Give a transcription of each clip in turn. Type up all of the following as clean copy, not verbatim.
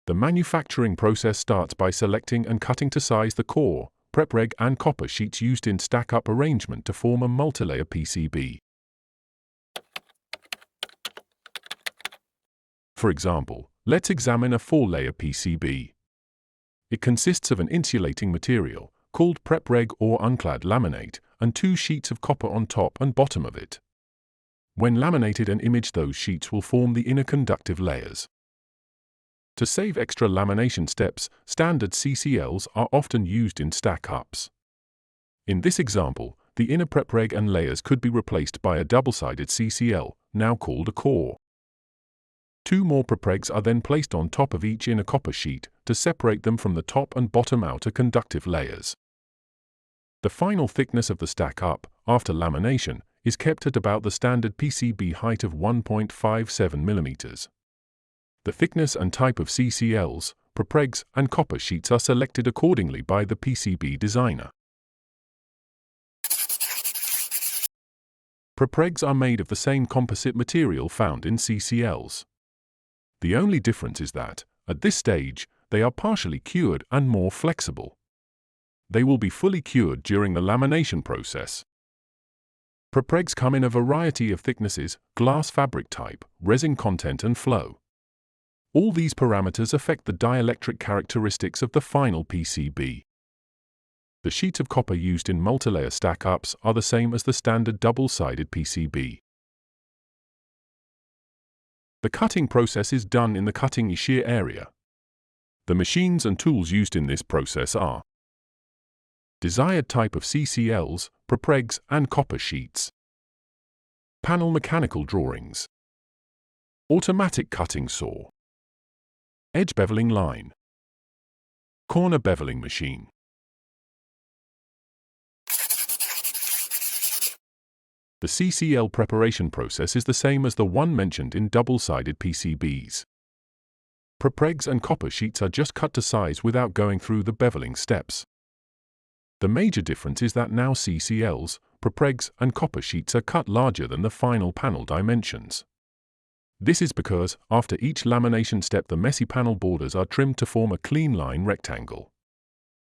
The manufacturing process starts by selecting and cutting to size the core, prepreg and copper sheets used in stack-up arrangement to form a multilayer PCB. For example, let's examine a 4-layer PCB. It consists of an insulating material, called prepreg or unclad laminate, and 2 sheets of copper on top and bottom of it. When laminated and imaged, those sheets will form the inner conductive layers. To save extra lamination steps, standard CCLs are often used in stack-ups. In this example, the inner prepreg and layers could be replaced by a double-sided CCL, now called a core. 2 more prepregs are then placed on top of each inner copper sheet to separate them from the top and bottom outer conductive layers. The final thickness of the stack-up, after lamination, is kept at about the standard PCB height of 1.57 mm. The thickness and type of CCLs, prepregs, and copper sheets are selected accordingly by the PCB designer. Prepregs are made of the same composite material found in CCLs. The only difference is that, at this stage, they are partially cured and more flexible. They will be fully cured during the lamination process. Prepregs come in a variety of thicknesses, glass fabric type, resin content and flow. All these parameters affect the dielectric characteristics of the final PCB. The sheets of copper used in multilayer stack-ups are the same as the standard double-sided PCB. The cutting process is done in the cutting shear area. The machines and tools used in this process are desired type of CCLs, prepregs, and copper sheets. Panel mechanical drawings. Automatic cutting saw. Edge beveling line. Corner beveling machine. The CCL preparation process is the same as the one mentioned in double-sided PCBs. Prepregs and copper sheets are just cut to size without going through the beveling steps. The major difference is that now CCLs, prepregs, and copper sheets are cut larger than the final panel dimensions. This is because, after each lamination step, the messy panel borders are trimmed to form a clean line rectangle.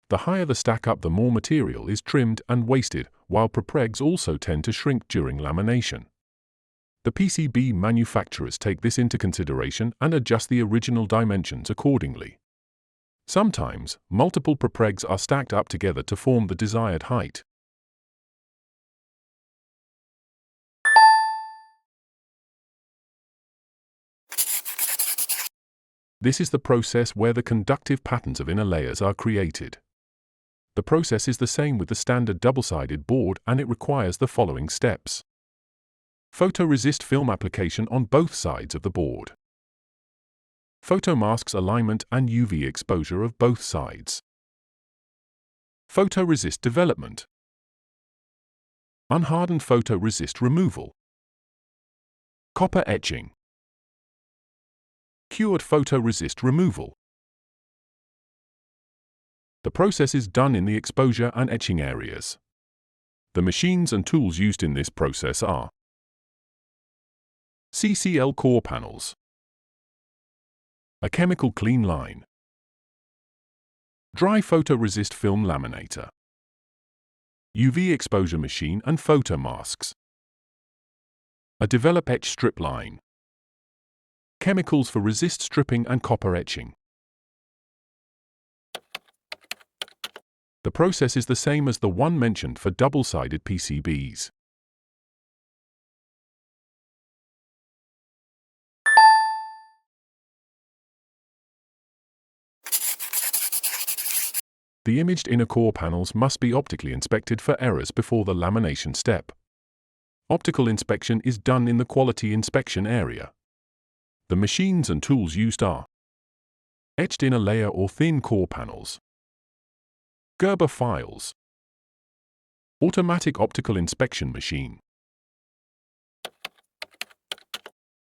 The higher the stack-up, the more material is trimmed and wasted, while prepregs also tend to shrink during lamination. The PCB manufacturers take this into consideration and adjust the original dimensions accordingly. Sometimes, multiple prepregs are stacked up together to form the desired height. This is the process where the conductive patterns of inner layers are created. The process is the same with the standard double-sided board, and it requires the following steps. Photoresist film application on both sides of the board. Photomasks alignment and UV exposure of both sides. Photoresist development. Unhardened photoresist removal. Copper etching. Cured photoresist removal. The process is done in the exposure and etching areas. The machines and tools used in this process are CCL core panels, a chemical clean line, dry photoresist film laminator, UV exposure machine and photomasks, a develop etch strip line, chemicals for resist stripping and copper etching. The process is the same as the one mentioned for double-sided PCBs. The imaged inner core panels must be optically inspected for errors before the lamination step. Optical inspection is done in the quality inspection area. The machines and tools used are etched inner layer or thin core panels, Gerber files, automatic optical inspection machine.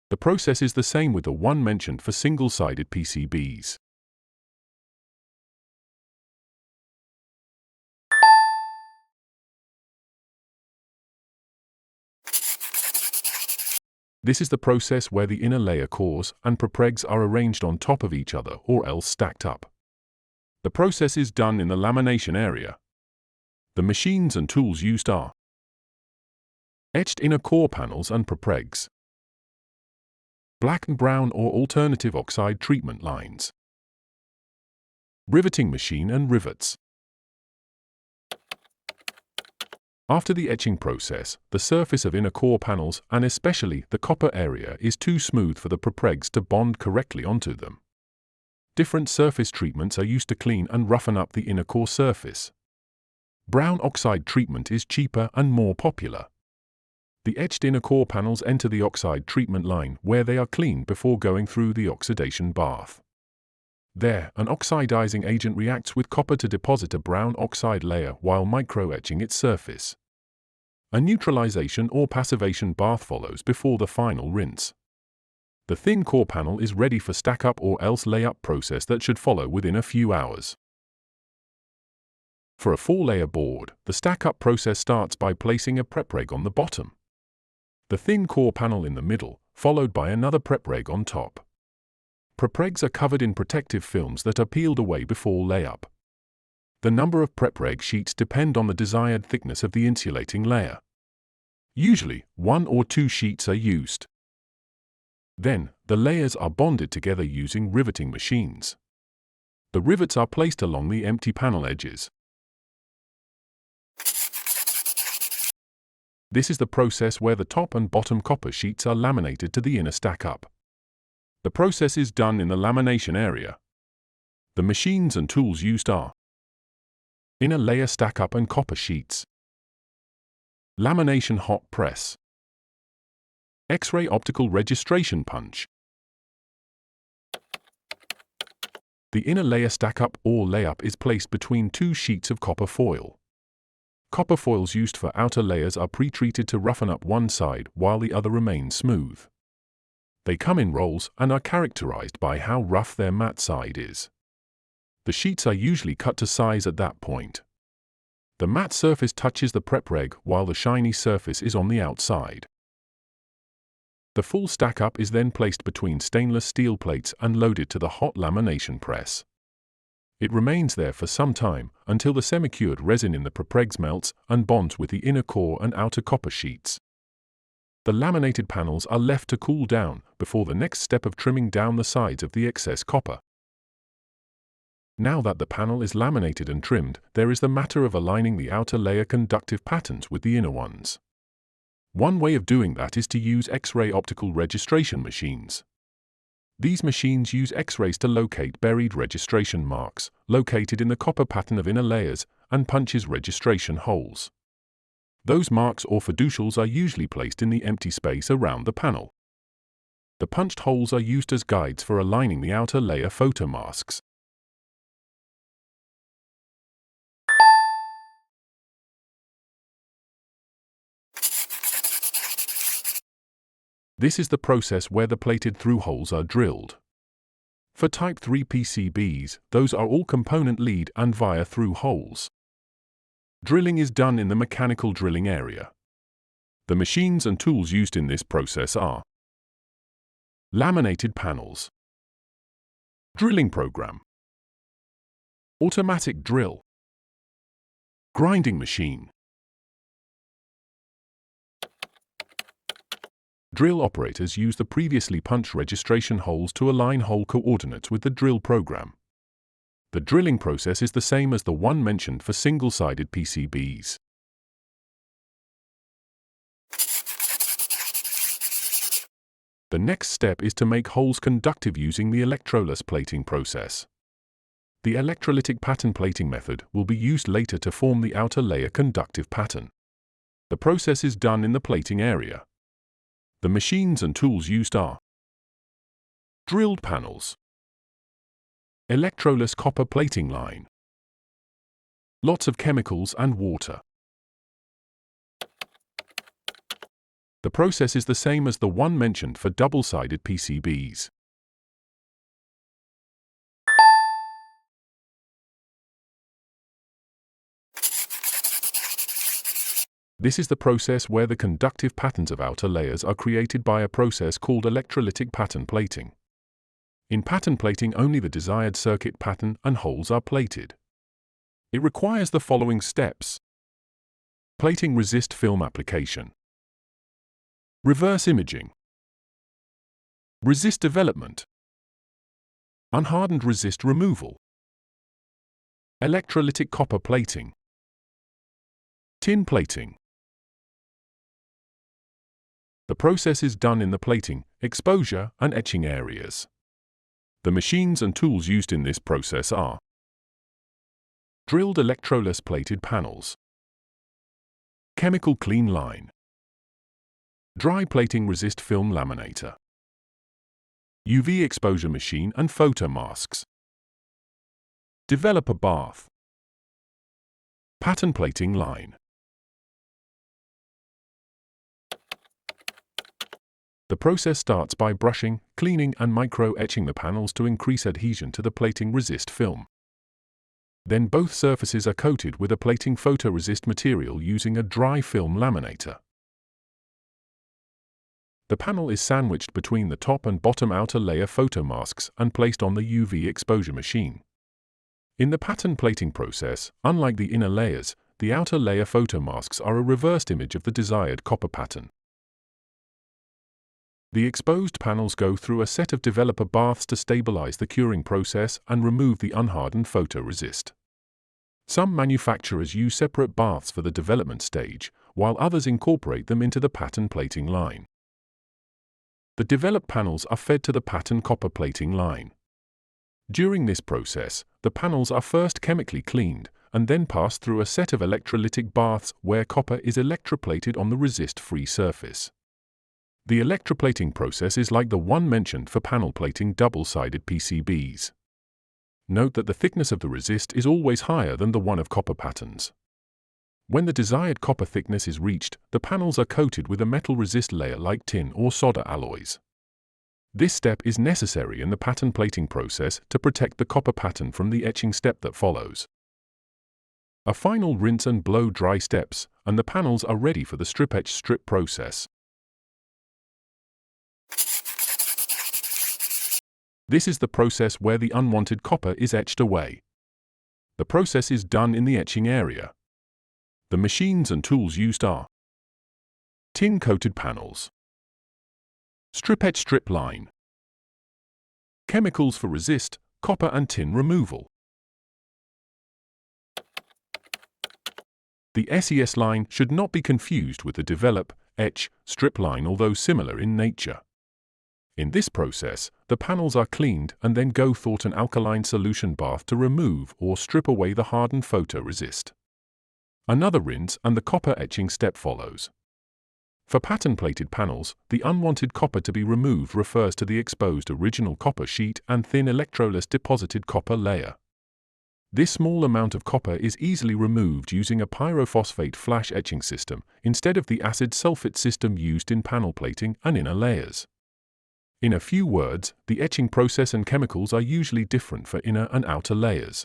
The process is the same with the one mentioned for single-sided PCBs. This is the process where the inner layer cores and prepregs are arranged on top of each other or else stacked up. The process is done in the lamination area. The machines and tools used are etched inner core panels and prepregs, black and brown or alternative oxide treatment lines, riveting machine and rivets. After the etching process, the surface of inner core panels, and especially the copper area, is too smooth for the prepregs to bond correctly onto them. Different surface treatments are used to clean and roughen up the inner core surface. Brown oxide treatment is cheaper and more popular. The etched inner core panels enter the oxide treatment line where they are cleaned before going through the oxidation bath. There, an oxidizing agent reacts with copper to deposit a brown oxide layer while micro-etching its surface. A neutralization or passivation bath follows before the final rinse. The thin core panel is ready for stack-up or else lay-up process that should follow within a few hours. For a 4-layer board, the stack-up process starts by placing a prepreg on the bottom. The thin core panel in the middle, followed by another prepreg on top. Prepregs are covered in protective films that are peeled away before layup. The number of prepreg sheets depend on the desired thickness of the insulating layer. Usually, 1 or 2 sheets are used. Then, the layers are bonded together using riveting machines. The rivets are placed along the empty panel edges. This is the process where the top and bottom copper sheets are laminated to the inner stack-up. The process is done in the lamination area. The machines and tools used are inner layer stack-up and copper sheets, lamination hot press, X-ray optical registration punch. The inner layer stack-up or layup is placed between 2 sheets of copper foil. Copper foils used for outer layers are pre-treated to roughen up one side while the other remains smooth. They come in rolls and are characterized by how rough their matte side is. The sheets are usually cut to size at that point. The matte surface touches the prepreg while the shiny surface is on the outside. The full stack-up is then placed between stainless steel plates and loaded to the hot lamination press. It remains there for some time until the semi-cured resin in the prepregs melts and bonds with the inner core and outer copper sheets. The laminated panels are left to cool down before the next step of trimming down the sides of the excess copper. Now that the panel is laminated and trimmed, there is the matter of aligning the outer layer conductive patterns with the inner ones. One way of doing that is to use X-ray optical registration machines. These machines use X-rays to locate buried registration marks, located in the copper pattern of inner layers, and punches registration holes. Those marks or fiducials are usually placed in the empty space around the panel. The punched holes are used as guides for aligning the outer layer photomasks. This is the process where the plated through holes are drilled. For Type 3 PCBs, those are all component lead and via through holes. Drilling is done in the mechanical drilling area. The machines and tools used in this process are laminated panels, drilling program, automatic drill, grinding machine. Drill operators use the previously punched registration holes to align hole coordinates with the drill program. The drilling process is the same as the one mentioned for single-sided PCBs. The next step is to make holes conductive using the electroless plating process. The electrolytic pattern plating method will be used later to form the outer layer conductive pattern. The process is done in the plating area. The machines and tools used are drilled panels, electroless copper plating line, lots of chemicals and water. The process is the same as the one mentioned for double-sided PCBs. This is the process where the conductive patterns of outer layers are created by a process called electrolytic pattern plating. In pattern plating, only the desired circuit pattern and holes are plated. It requires the following steps: plating resist film application, reverse imaging, resist development, unhardened resist removal, electrolytic copper plating, tin plating. The process is done in the plating, exposure, and etching areas. The machines and tools used in this process are drilled electroless plated panels, chemical clean line, dry plating resist film laminator, UV exposure machine and photo masks, developer bath, pattern plating line. The process starts by brushing, cleaning and micro-etching the panels to increase adhesion to the plating resist film. Then both surfaces are coated with a plating photoresist material using a dry film laminator. The panel is sandwiched between the top and bottom outer layer photomasks and placed on the UV exposure machine. In the pattern plating process, unlike the inner layers, the outer layer photomasks are a reversed image of the desired copper pattern. The exposed panels go through a set of developer baths to stabilize the curing process and remove the unhardened photoresist. Some manufacturers use separate baths for the development stage, while others incorporate them into the pattern plating line. The developed panels are fed to the pattern copper plating line. During this process, the panels are first chemically cleaned and then pass through a set of electrolytic baths where copper is electroplated on the resist-free surface. The electroplating process is like the one mentioned for panel plating double-sided PCBs. Note that the thickness of the resist is always higher than the one of copper patterns. When the desired copper thickness is reached, the panels are coated with a metal resist layer like tin or solder alloys. This step is necessary in the pattern plating process to protect the copper pattern from the etching step that follows. A final rinse and blow dry steps, and the panels are ready for the strip etch strip process. This is the process where the unwanted copper is etched away. The process is done in the etching area. The machines and tools used are tin-coated panels, strip etch strip line, chemicals for resist, copper and tin removal. The SES line should not be confused with the develop, etch, strip line, although similar in nature. In this process, the panels are cleaned and then go through an alkaline solution bath to remove or strip away the hardened photoresist. Another rinse and the copper etching step follows. For pattern-plated panels, the unwanted copper to be removed refers to the exposed original copper sheet and thin electroless deposited copper layer. This small amount of copper is easily removed using a pyrophosphate flash etching system instead of the acid sulfate system used in panel plating and inner layers. In a few words, the etching process and chemicals are usually different for inner and outer layers.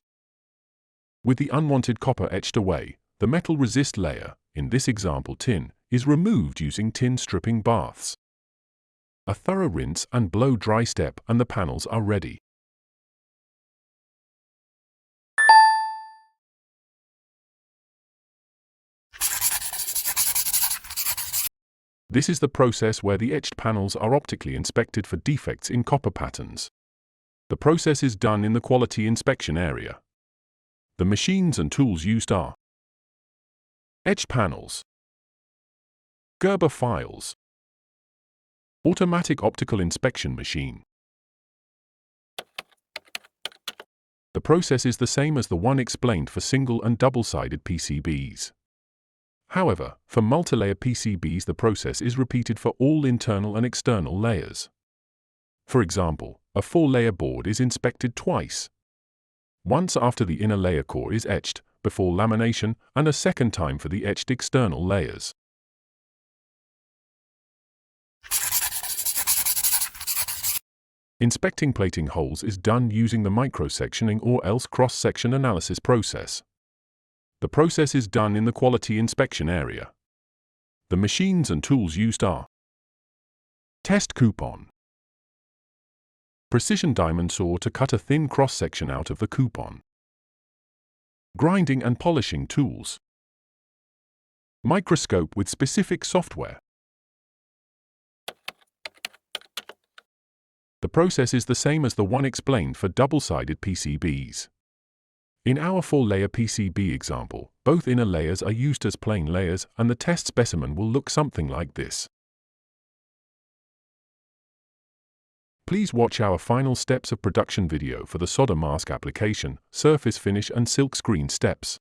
With the unwanted copper etched away, the metal resist layer, in this example tin, is removed using tin stripping baths. A thorough rinse and blow dry step and the panels are ready. This is the process where the etched panels are optically inspected for defects in copper patterns. The process is done in the quality inspection area. The machines and tools used are etch panels, Gerber files, automatic optical inspection machine. The process is the same as the one explained for single and double-sided PCBs. However, for multilayer PCBs the process is repeated for all internal and external layers. For example, a 4-layer board is inspected twice. Once after the inner layer core is etched, before lamination, and a second time for the etched external layers. Inspecting plating holes is done using the microsectioning or else cross-section analysis process. The process is done in the quality inspection area. The machines and tools used are test coupon, precision diamond saw to cut a thin cross-section out of the coupon, grinding and polishing tools, microscope with specific software. The process is the same as the one explained for double-sided PCBs. In our 4-layer PCB example, both inner layers are used as plain layers, and the test specimen will look something like this. Please watch our final steps of production video for the solder mask application, surface finish and silk screen steps.